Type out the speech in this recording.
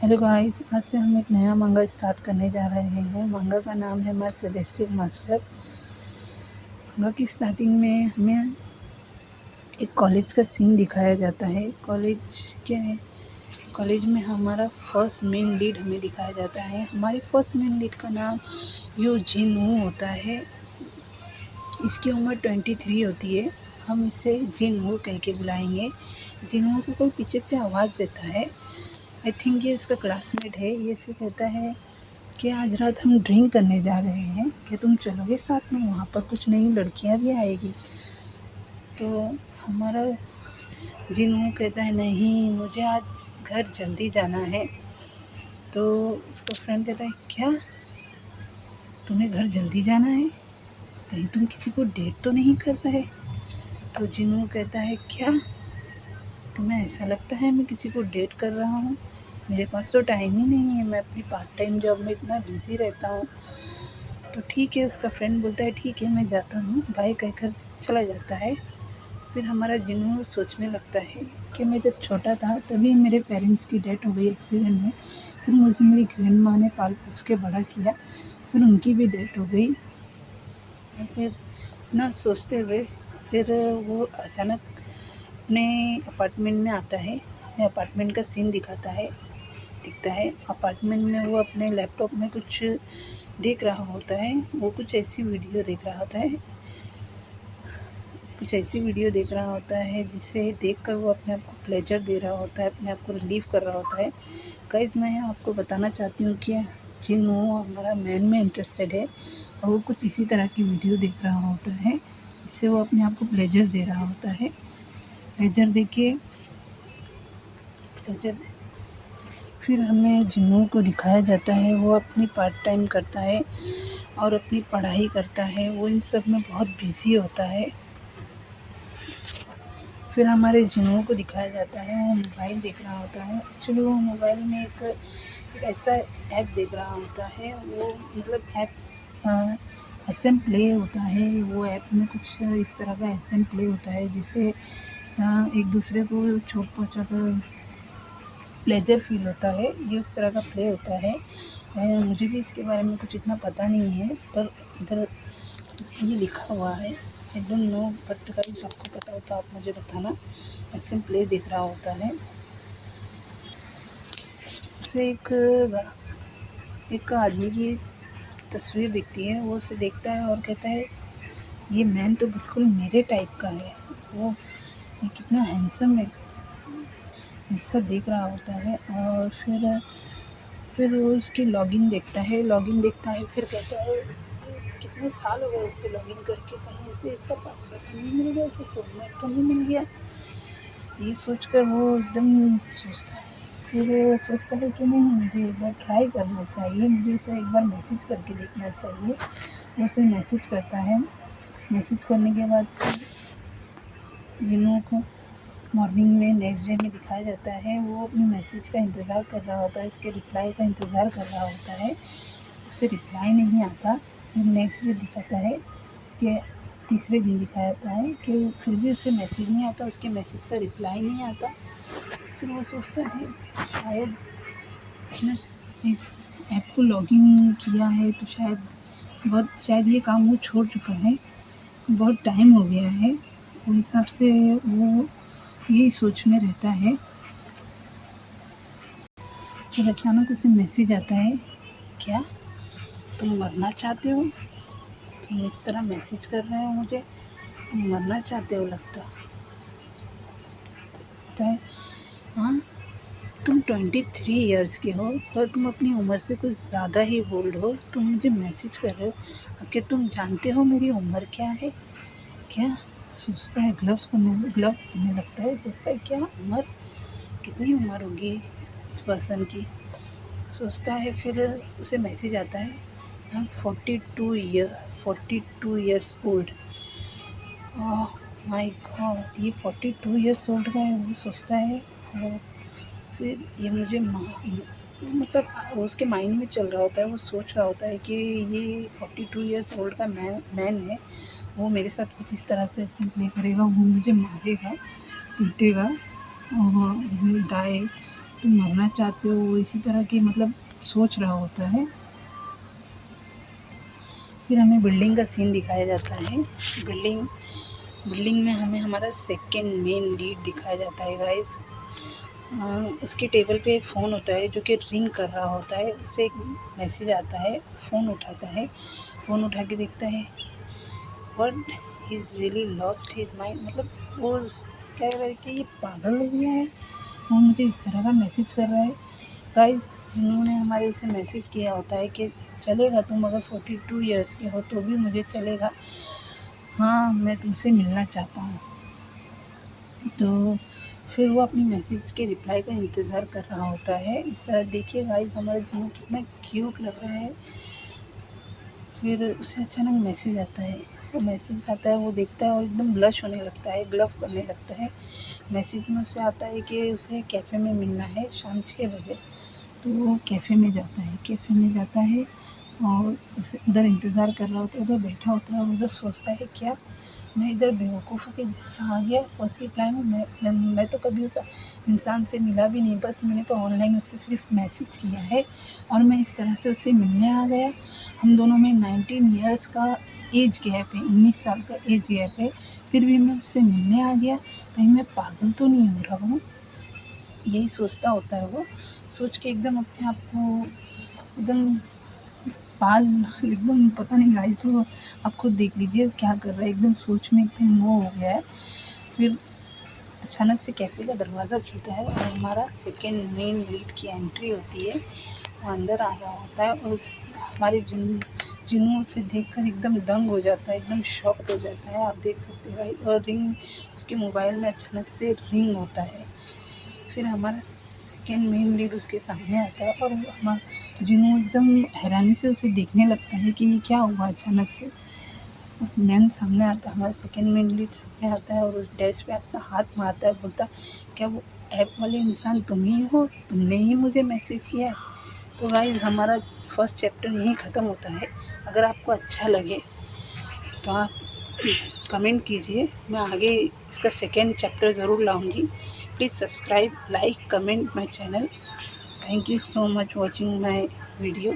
Hello guys, आज से हम एक नया मंगा स्टार्ट करने जा रहे हैं। मंगा का नाम है माय सेलेस्टियल मास्टर। मंगा की स्टार्टिंग में हमें एक कॉलेज का सीन दिखाया जाता है। कॉलेज में हमारा फर्स्ट मेन लीड हमें दिखाया जाता है। हमारे फर्स्ट मेन लीड का नाम यू जिन वू होता है। इसकी उम्र 23 होती है। हम इसे जिन वू कह के बुलाएंगे। जिन वू को कोई पीछे से आवाज़ देता है। आई थिंक ये इसका क्लासमेट है। ये इसे कहता है कि आज रात हम ड्रिंक करने जा रहे हैं, क्या तुम चलोगे साथ में? वहाँ पर कुछ नई लड़कियाँ भी आएगी। तो हमारा जिनू कहता है नहीं, मुझे आज घर जल्दी जाना है। तो उसका फ्रेंड कहता है क्या, तुम्हें घर जल्दी जाना है? कहीं तुम किसी को डेट तो नहीं कर रहे? तो जिनू कहता है क्या, तुम्हें ऐसा लगता है मैं किसी को डेट कर रहा हूँ? मेरे पास तो टाइम ही नहीं है, मैं अपनी पार्ट टाइम जॉब में इतना बिज़ी रहता हूँ। तो ठीक है, उसका फ्रेंड बोलता है ठीक है मैं जाता हूँ, बाय कहकर चला जाता है। फिर हमारा जिन्नू सोचने लगता है कि मैं जब छोटा था तभी मेरे पेरेंट्स की डेथ हो गई एक्सीडेंट में। फिर मुझे मेरी ग्रैंड माँ ने पाल पोस के बड़ा किया, फिर उनकी भी डेथ हो गई। और फिर इतना सोचते हुए फिर वो अचानक अपने अपार्टमेंट में आता है। हमें अपार्टमेंट का सीन दिखता है। अपार्टमेंट में वो अपने लैपटॉप में कुछ देख रहा होता है। वो कुछ ऐसी वीडियो देख रहा होता है जिसे देखकर वो अपने आप को प्लेजर दे रहा होता है, अपने आप को रिलीव कर रहा होता है। गाइस, मैं आपको बताना चाहती हूँ कि जिन वो हमारा मैन में इंटरेस्टेड है और वो कुछ इसी तरह की वीडियो देख रहा होता है, इससे वो अपने आप को प्लेजर दे रहा होता है। फिर हमें जिन्नू को दिखाया जाता है, वो अपनी पार्ट टाइम करता है और अपनी पढ़ाई करता है। वो इन सब में बहुत बिज़ी होता है। फिर हमारे जिन्नू को दिखाया जाता है, वो मोबाइल देख रहा होता है। एक्चुअली वो मोबाइल में एक ऐसा ऐप देख रहा होता है। वो मतलब ऐप एसएम प्ले होता है। वो ऐप में कुछ इस तरह का एसएम प्ले होता है जिससे एक दूसरे को चोट पहुँचा कर प्लेजर फील होता है। ये उस तरह का प्ले होता है। मुझे भी इसके बारे में कुछ इतना पता नहीं है, पर इधर ये लिखा हुआ है। I don't know, but guys आपको पता हो तो आप मुझे बताना। ऐसे प्ले दिख रहा होता है। उसे एक आदमी की तस्वीर दिखती है। वो उसे देखता है और कहता है ये मैन तो बिल्कुल मेरे टाइप का है, वो ये कितना हैंडसम है, ऐसा देख रहा होता है। और फिर वो इसकी लॉगिन देखता है। फिर कहता है कितने साल हो गए इसे लॉगिन करके, कहीं से इसका पार्टनर तो नहीं मिल गया, इसे सोलमेट तो नहीं मिल गया। ये सोचकर वो एकदम सोचता है कि नहीं, मुझे एक बार ट्राई करना चाहिए, मुझे उसे एक बार मैसेज करके देखना चाहिए। वो उसे मैसेज करता है। मैसेज करने के बाद जिन्हों को मॉर्निंग में नेक्स्ट डे में दिखाया जाता है। वो अपने मैसेज का इंतज़ार कर रहा होता है, इसके रिप्लाई का इंतज़ार कर रहा होता है। उसे रिप्लाई नहीं आता। फिर नेक्स्ट डे दिखाता है, उसके तीसरे दिन दिखाया जाता है कि फिर भी उसे मैसेज नहीं आता, उसके मैसेज का रिप्लाई नहीं आता। फिर वो सोचता है शायद उसने इस ऐप को लॉगिन किया है तो शायद ये काम वो छोड़ चुका है, बहुत टाइम हो गया है। उस हिसाब से वो यही सोच में रहता है। फिर अचानक उसे मैसेज आता है, क्या तुम मरना चाहते हो? तुम इस तरह मैसेज कर रहे हो मुझे, तुम मरना चाहते हो लगता है। हाँ, तुम 23 इयर्स के हो और तुम अपनी उम्र से कुछ ज़्यादा ही बोल्ड हो। तुम मुझे मैसेज कर रहे हो, क्या तुम जानते हो मेरी उम्र क्या है? क्या सोचता है, ग्लव करने लगता है। सोचता है क्या उम्र, कितनी उम्र होगी इस पर्सन की, सोचता है। फिर उसे मैसेज आता है, I am 42 years old. Oh my God, ये 42 ईयर्स ओल्ड का है। वो सोचता है। और फिर ये मतलब उसके माइंड में चल रहा होता है। वो सोच रहा होता है कि ये 42 ईयर्स ओल्ड का मैन है, वो मेरे साथ कुछ इस तरह से ऐसे प्ले करेगा, वो मुझे मारेगा, पीटेगा, दाएँ तुम मरना चाहते हो, वो इसी तरह के मतलब सोच रहा होता है। फिर हमें बिल्डिंग का सीन दिखाया जाता है। बिल्डिंग में हमें हमारा सेकंड मेन लीड दिखाया जाता है गाइस। उसके टेबल पे एक फ़ोन होता है जो कि रिंग कर रहा होता है। उसे एक मैसेज आता है, फ़ोन उठाता है, फ़ोन उठा के देखता है what he is really lost his mind, मतलब वो क्या कर कि ये पागल हो गया है, वो मुझे इस तरह का मैसेज कर रहा है। गाइस, जिन्होंने हमारे उसे मैसेज किया होता है कि चलेगा, तुम अगर 42 ईयर्स के हो तो भी मुझे चलेगा, हाँ मैं तुमसे मिलना चाहता हूँ। तो फिर वो अपनी मैसेज के रिप्लाई का इंतज़ार कर रहा होता है। इस तरह देखिए गाइस, हमारा जिन्नू कितना क्यूट लग रहा है। फिर उसे अचानक मैसेज आता है, वो मैसेज आता है, वो देखता है और एकदम ब्लश होने लगता है, ग्लव करने लगता है। मैसेज में उससे आता है कि उसे कैफ़े में मिलना है शाम 6 बजे। तो वो कैफ़े में जाता है और उसे उधर इंतज़ार कर रहा होता है, उधर बैठा होता है और उधर सोचता है क्या मैं इधर बेवकूफ़ के जैसा आ गया फर्स्ट रिप्लाई में। मैं तो कभी उस इंसान से मिला भी नहीं, बस मैंने तो ऑनलाइन उससे सिर्फ मैसेज किया है और मैं इस तरह से उससे मिलने आ गया। हम दोनों में 19 ईयर्स का एज गैप है, 19 साल का एज गैप है, फिर भी मैं उससे मिलने आ गया, कहीं मैं पागल तो नहीं हो रहा हूँ। यही सोचता होता है वो। सोच के एकदम अपने आप को एकदम पाल एकदम पता नहीं गाइस, वो आप खुद देख लीजिए क्या कर रहा है, एकदम सोच में एकदम वो हो गया है। फिर अचानक से कैफ़े का दरवाज़ा खुलता है और हमारा सेकंड मेन लीड की एंट्री होती है। वो अंदर आ रहा होता है और उस हमारे जिन्नू उसे देखकर एकदम दंग हो जाता है, एकदम शॉक्ड हो जाता है। आप देख सकते हैं गाइस, और रिंग उसके मोबाइल में अचानक से रिंग होता है। फिर हमारा सेकंड मेन लीड उसके सामने आता है और जिन्नू एकदम हैरानी से उसे देखने लगता है कि ये क्या हुआ अचानक से। उस मैन सामने आता है, हमारा सेकंड मेन लीड सामने आता है और उस डैश पे अपना हाथ मारता है, बोलता क्या वो ऐप वाले इंसान तुम ही हो, तुमने ही मुझे मैसेज किया है। तो गाइस, हमारा फर्स्ट चैप्टर यहीं ख़त्म होता है। अगर आपको अच्छा लगे तो आप कमेंट कीजिए, मैं आगे इसका सेकेंड चैप्टर ज़रूर लाऊंगी। Please subscribe, like, comment my channel. Thank you so much watching my video.